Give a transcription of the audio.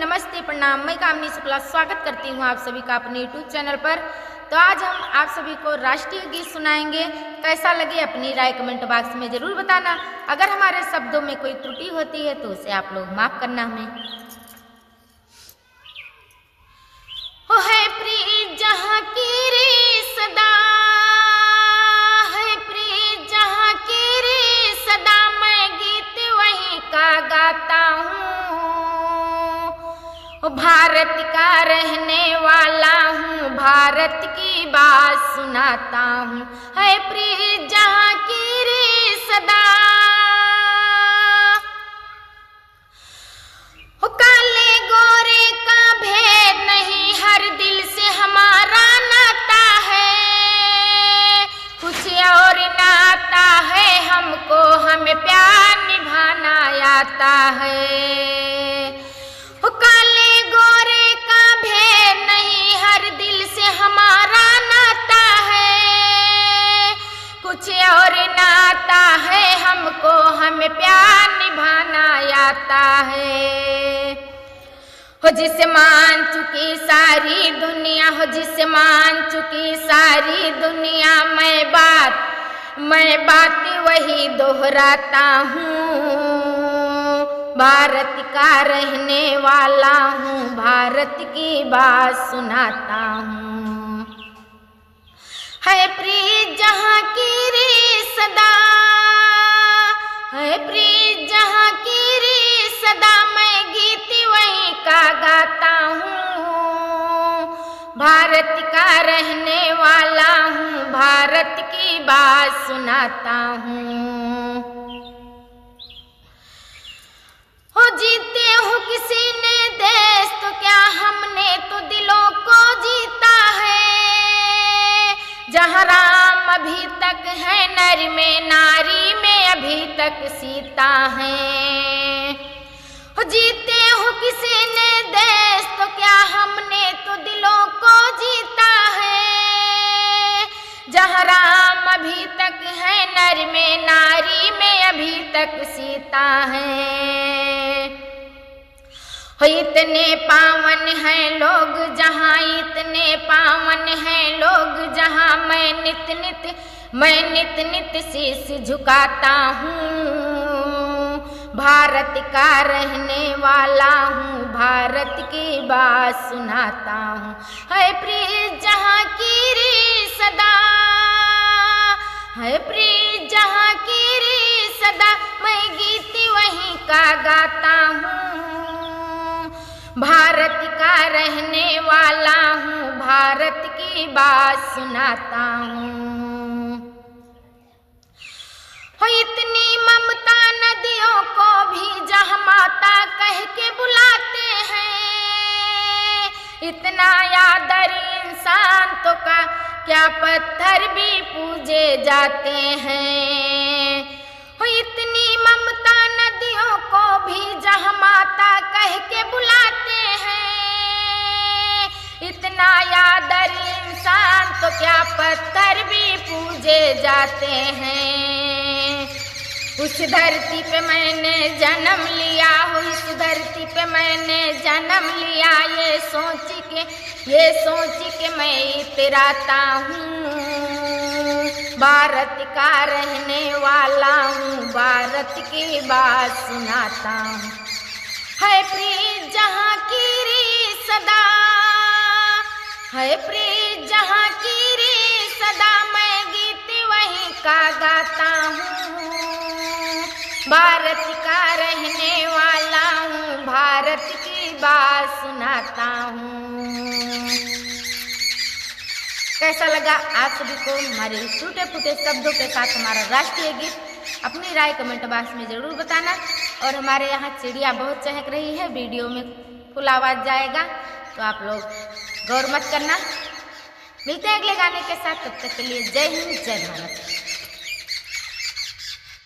नमस्ते, प्रणाम। मैं कामनी शुक्ला स्वागत करती हूँ आप सभी का अपने यूट्यूब चैनल पर। तो आज हम आप सभी को राष्ट्रीय गीत सुनाएंगे। कैसा लगे अपनी राय कमेंट बॉक्स में जरूर बताना। अगर हमारे शब्दों में कोई त्रुटि होती है तो उसे आप लोग माफ करना हमें। हो है प्रीत जहाँ की रे सदा, है प्रीत जहाँ की रे सदा, मैं गीत वहीं का गाता हूँ। भारत का रहने वाला हूँ, भारत की बात सुनाता हूँ। है प्रीत जहाँ की रे सदा, हो काले गोरे का भेद नहीं, हर दिल से हमारा नाता है। कुछ और नाता है हमको, हमें प्यार निभाना आता है। हो काले गोरे का भेद नहीं, हर दिल से हमारा नाता है। कुछ और नाता है हमको, हमें प्यार निभाना आता है। हो जिसे मान चुकी सारी दुनिया, हो जिसे मान चुकी सारी दुनिया, मैं बात वही दोहराता हूँ। भारत का रहने वाला हूँ, भारत की बात सुनाता हूँ। है प्रीत जहाँ की रे सदा, है प्रीत जहाँ की रे सदा, मैं गीत वहीं का गाता हूँ। भारत का रहने वाला हूँ, भारत की बात सुनाता हूँ। हो जीते हो किसी ने देश तो क्या, हमने तो दिलों को जीता है। जहाँ राम अभी तक है नर में, नारी में अभी तक सीता है। हो जीते हो किसी ने देश तो क्या, हमने तो दिलों को जीता है। जहाँ राम अभी तक है नर में, नारी में अभी तक सीता है। हो इतने पावन हैं लोग जहाँ, इतने पावन हैं लोग जहाँ, मैं नित नित शीश झुकाता हूँ। भारत का रहने वाला हूँ, भारत की बात सुनाता हूँ। है प्रीत जहाँ की रे सदा, है प्रीत जहाँ की रे सदा, मैं गीत वहीं का गाता हूँ। भारत का रहने वाला हूँ, भारत की बात सुनाता हूँ। हो इतनी ममता नदियों को भी जहाँ माता कह के बुलाते हैं। इतना आदर इंसान तो का क्या पत्थर भी पूजे जाते हैं। हो इतनी ममता नदियों को भी जहाँ माता कह के बुलाते हैं। इतना आदर इंसान तो क्या पत्थर भी पूजे जाते हैं। उस धरती पे मैंने जन्म लिया, हो इस धरती पे मैंने जन्म लिया, ये सोच के मैं इतराता हूँ। भारत का रहने वाला हूँ, भारत की बात सुनाता हूँ। है प्रीत जहाँ की रे सदा, है प्रीत जहाँ की रे सदा, मैं गीत वहीं का गाता हूँ। भारत का रहने वाला हूँ, भारत की बात सुनाता हूँ। कैसा लगा आप सभी को हमारे टूटे फूटे शब्दों के साथ हमारा राष्ट्रीय गीत? अपनी राय कमेंट बॉक्स में ज़रूर बताना। और हमारे यहाँ चिड़िया बहुत चहक रही है, वीडियो में फुल आवाज़ जाएगा तो आप लोग गौर मत करना। मिलते हैं अगले गाने के साथ, तब तक के लिए जय हिंद, जय भारत।